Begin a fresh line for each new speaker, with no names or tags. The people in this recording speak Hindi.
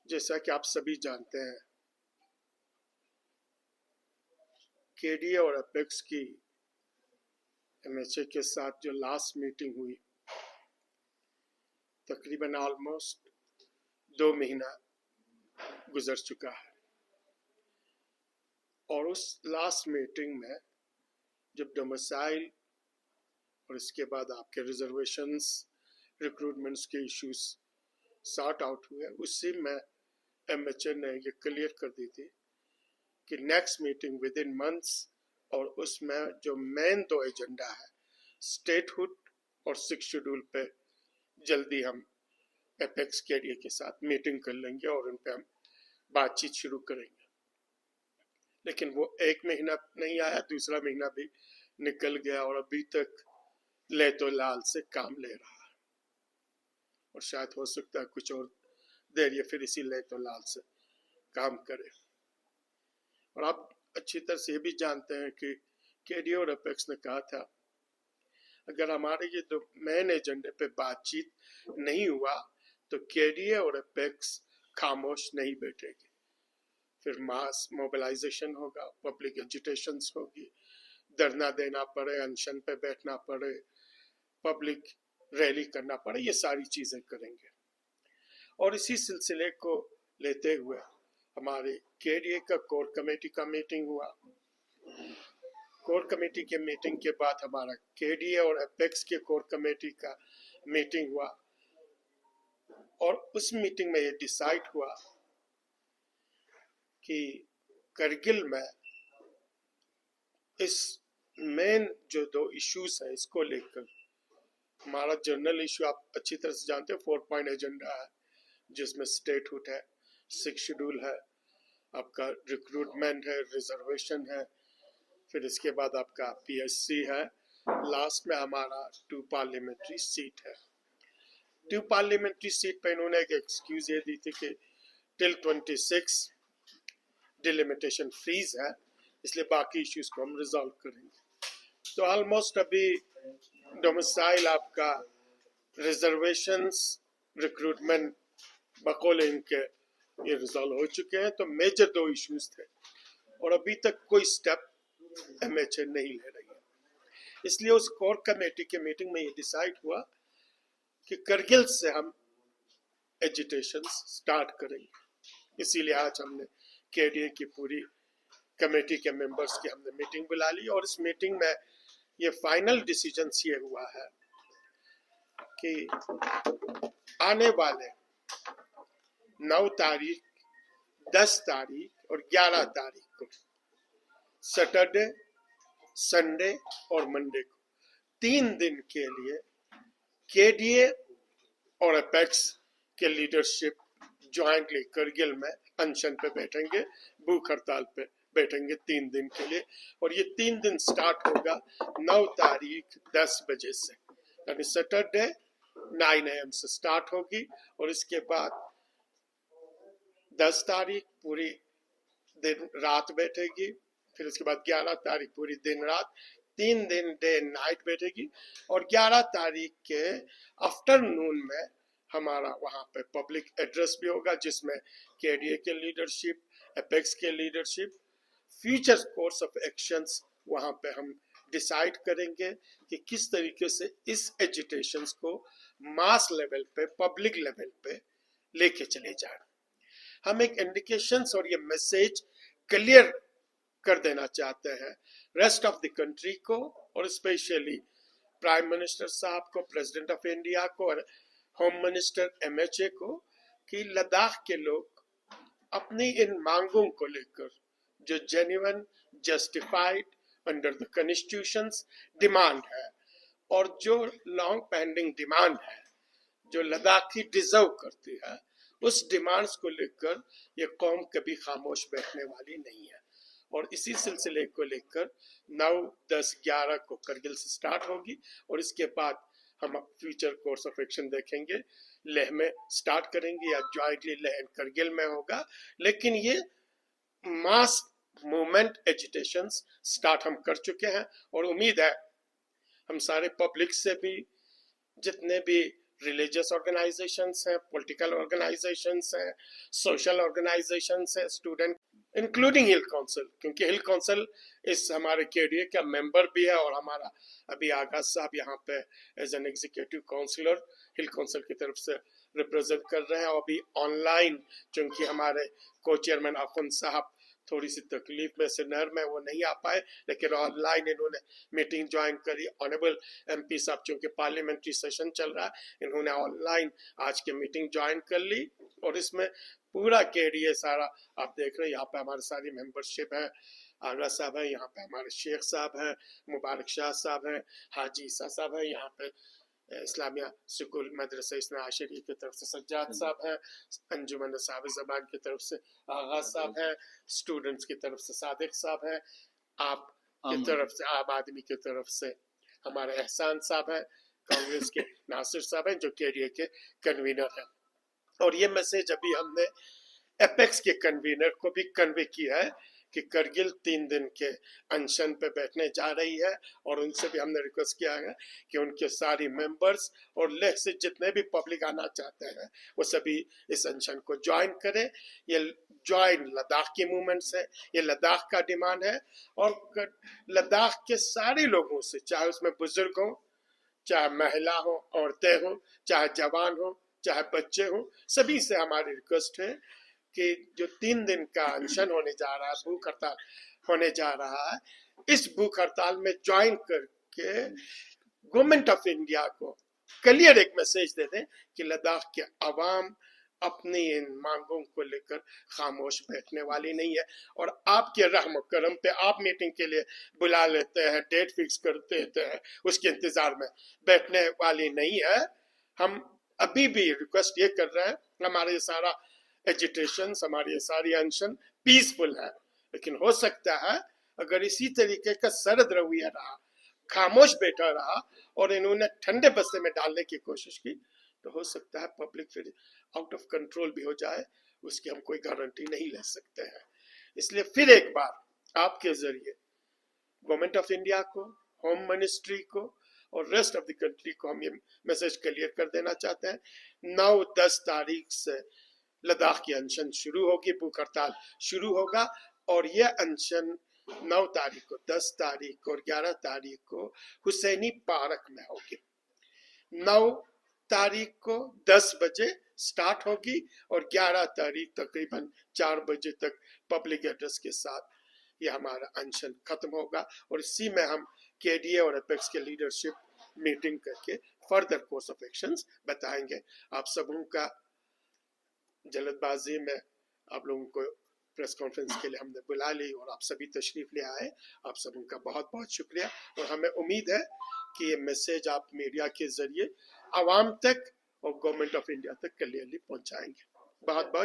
जैसा कि आप सभी जानते हैं, केडीए और अपेक्स की एमएचए के साथ जो लास्ट मीटिंग हुई, तकरीबन ऑलमोस्ट 2 महीना गुजर चुका है। और उस लास्ट मीटिंग में जब डोमिसाइल और इसके बाद आपके रिजर्वेशंस, रिक्रूटमेंट्स के इश्यूज सॉर्ट आउट हुए, उसी में एमएचए ने ये क्लियर कर दी थी कि next meeting with in months, और उसमें जो मेन 2 एजेंडा है, स्टेटहुड और 6 शेड्यूल पे जल्दी हम एपेक्स केडीए के साथ मीटिंग कर लेंगे और उन पे हम बातचीत शुरू करेंगे। लेकिन वो 1 महीना नहीं आया, दूसरा महीना भी निकल गया और अभी तक ले तो लाल से काम ले रहा है, और शायद हो सकता है कुछ और देर ये फिर इसी ले तो लाल से काम करे। और आप अच्छी तरह से ये भी जानते हैं कि केडीए और अपेक्स ने कहा था, अगर हमारे ये 2 मेन एजेंडे पे बातचीत नहीं हुआ तो केडीए और अपेक्स खामोश नहीं बैठेगी। फिर मास मोबिलाइजेशन होगा, पब्लिक एजिटेशन होगी, धरना देना पड़े, अनशन पे बैठना पड़े, पब्लिक रैली करना पड़े, ये सारी चीजें करेंगे। और इसी सिलसिले को लेते हुए हमारे केडीए का कोर कमेटी का मीटिंग हुआ। कोर कमेटी के मीटिंग के बाद हमारा केडीए और अपेक्स के कोर कमेटी का मीटिंग हुआ, और उस मीटिंग में ये डिसाइड हुआ कि करगिल में इस मेन जो 2 इश्यूज है, इसको लेकर हमारा जनरल इश्यू आप अच्छी तरह से जानते हैं, 4 पॉइंट एजेंडा है, जिसमें स्टेटहुड है, 6 शेड्यूल है, आपका रिक्रूटमेंट है, रिजर्वेशन है, फिर इसके बाद आपका पीएससी है, लास्ट में हमारा 2 पार्लियामेंट्री सीट है। 2 पार्लियामेंट्री सीट पे इन्होंने एक एक्सक्यूज ये दी थी कि टिल 26 डिलिमिटेशन फ्रीज है, इसलिए बाकी इश्यूज को हम रिजॉल्व करेंगे। तो ऑलमोस्ट अभी डोमिसाइल, आपका रिजर्वेशंस, रिक्रूटमेंट, बकौल इनके ये रिजॉल्व हो चुके हैं। तो मेजर 2 इश्यूज थे और अभी तक कोई स्टेप एमएचए नहीं ले रही है। इसलिए उस कोर कमेटी के मीटिंग में ये डिसाइड हुआ कि करगिल से हम एजिटेशन स्टार्ट करेंगे। इसीलिए आज हमने केडीए की पूरी कमेटी के मेंबर्स की हमने मीटिंग बुला ली, और इस मीटिंग में ये फाइनल डिसीजन ये हुआ है कि आने वाले 9 तारीख, 10 तारीख और 11 तारीख को, सैटरडे, संडे और मंडे को 3 दिन के लिए केडीए और अपेक्स के लीडरशिप ज्वाइंटली करगिल में अनशन पे बैठेंगे, भूख हड़ताल पे बैठेंगे 3 दिन के लिए। और ये 3 दिन स्टार्ट होगा 9 तारीख 10 बजे से, यानी सैटरडे 9 AM से स्टार्ट होगी, और इसके बाद 10 तारीख पूरी दिन रात बैठेगी, फिर उसके बाद 11 तारीख पूरी दिन रात, 3 दिन डे नाइट बैठेगी, और 11 तारीख के आफ्टरनून में हमारा वहां पे पब्लिक एड्रेस भी होगा, जिसमें केडीए के लीडरशिप, अपेक्स के leadership, future course of actions वहां पे हम डिसाइड करेंगे कि किस तरीके से इस एजिटेशंस को मास लेवल पे, पब्लिक लेवल पे लेके चले जाए। हम एक इंडिकेशंस और ये मैसेज क्लियर कर देना चाहते हैं रेस्ट ऑफ द कंट्री को, और स्पेशली प्राइम मिनिस्टर साहब को, प्रेसिडेंट ऑफ इंडिया को, और होम मिनिस्टर एमएचए को, कि लद्दाख के लोग अपनी इन मांगों को लेकर जो genuine, justified under the constitutions demand है, और जो लॉन्ग पेंडिंग डिमांड है, जो लद्दाखी डिजर्व करती है, उस डिमांड्स को लेकर ये कौम कभी खामोश बैठने वाली नहीं है। और इसी सिलसिले को लेकर 9, 10, 11 को करगिल से स्टार्ट होगी, और इसके बाद हम फ्यूचर कोर्स ऑफ एक्शन देखेंगे, लेह में स्टार्ट करेंगे या ज्वाइंटली लेह एंड करगिल में होगा। लेकिन ये मास मूवमेंट एजिटेशन स्टार्ट हम कर चुके हैं, और उम्मीद है हम सारे पब्लिक से भी, जितने भी रिलीजियस ऑर्गेनाइजेशंस हैं, पॉलिटिकल ऑर्गेनाइजेशंस हैं, सोशल ऑर्गेनाइजेशंस हैं, स्टूडेंट इंक्लूडिंग हिल काउंसिल, क्योंकि हिल काउंसिल इस हमारे केडीए का मेंबर भी है और हमारा अभी आगाज साहब यहाँ पे as an executive councillor hill council की तरफ से रिप्रेजेंट कर रहे हैं। और अभी ऑनलाइन चूंकि हमारे को चेयरमैन अखुन साहब थोड़ी सी तकलीफ में से नहर में वो नहीं आ पाए, लेकिन ऑनलाइन इन्होंने मीटिंग ज्वाइन करी। ऑनरेबल एमपी साहब चूंकि पार्लियामेंट्री सेशन चल रहा है, इन्होंने ऑनलाइन आज के मीटिंग ज्वाइन कर ली और इसमें पूरा केडीए सारा आप देख रहे हैं। यहाँ पे हमारी सारी मेंबरशिप है, आगरा साहब है, यहाँ पे हमारे शेख साहब हैं, मुबारक शाह साहब हैं, हाजी ईसा साहब है, यहाँ पे इस्लामिया स्कूल मदरसा इस्ना आशरी की तरफ से सज्जाद साहब हैं, अंजुमन साहब ज़बान की तरफ से आगाज साहब हैं, स्टूडेंट्स की तरफ से सादिक साहब हैं, आप की तरफ से आम आदमी की तरफ से हमारे एहसान साहब हैं, कांग्रेस के नासिर साहब हैं जो केडीए के कन्वीनर हैं। और ये मैसेज अभी हमने एपेक्स के कन्वीनर को भी कन्वे किया है कि करगिल 3 दिन के अनशन पे बैठने जा रही है और उनसे भी हमने रिक्वेस्ट किया है कि उनके सारी मेंबर्स और लेह से जितने भी पब्लिक आना चाहते हैं वो सभी इस अनशन को ज्वाइन करें। ये ज्वाइन लद्दाख की मूवमेंट से, ये लद्दाख का डिमांड है और लद्दाख के सारे लोगों से, चाहे उसमें बुजुर्ग हो, चाहे महिला हो, औरतें हो, चाहे जवान हो, चाहे बच्चे हो, सभी से हमारी रिक्वेस्ट है कि जो 3 दिन का अनशन होने जा रहा है, भूख हड़ताल होने जा रहा है, इस भूख हड़ताल में ज्वाइन करके गवर्नमेंट ऑफ इंडिया को क्लियर एक मैसेज दे दें कि लद्दाख के अवाम अपनी इन मांगों को लेकर खामोश बैठने वाली नहीं है और आपके रहम करम पे आप मीटिंग के लिए बुला लेते हैं, डेट फिक्स कर देते हैं, उसके इंतजार में बैठने वाली नहीं है। हम अभी भी रिक्वेस्ट ये कर रहे हैं, हमारे सारा एजिटेशन, हमारी सारी अनशन पीसफुल है, लेकिन हो सकता है अगर इसी तरीके का सरद रवैया रहा, खामोश बैठा रहा और इन्होंने ठंडे बस्ते में डालने की कोशिश की, तो हो सकता है पब्लिक फिर आउट ऑफ कंट्रोल भी हो जाए, उसकी हम कोई गारंटी नहीं ले सकते हैं। इसलिए फिर एक बार आपके जरिए गवर्नमेंट ऑफ इंडिया को, होम मिनिस्ट्री को और रेस्ट ऑफ द कंट्री को हम ये मैसेज क्लियर कर देना चाहते हैं। 9-10 तारीख से लद्दाख की अनशन शुरू होगी, भूख हड़ताल शुरू होगा और यह अनशन 9 तारीख को, 10 तारीख और 11 तारीख को हुसैनी पार्क में होगी। 9 तारीख को 10 बजे स्टार्ट होगी और 11 तारीख तकरीबन 4 बजे तक पब्लिक एड्रेस के साथ ये हमारा अनशन खत्म होगा और इसी में हम केडीए और एपेक्स के लीडरशिप मीटिंग करके फर्दर कोर्स ऑफ एक्शंस बताएंगे। आप सबों का जल्दबाजी में आप लोगों को प्रेस कॉन्फ्रेंस के लिए हमने बुला ली और आप सभी तशरीफ ले आए, आप सबों का बहुत बहुत शुक्रिया और हमें उम्मीद है कि ये मैसेज आप मीडिया के जरिए आवाम तक और गवर्नमेंट ऑफ इंडिया तक क्लियरली पहुंचाएंगे। बहुत बहुत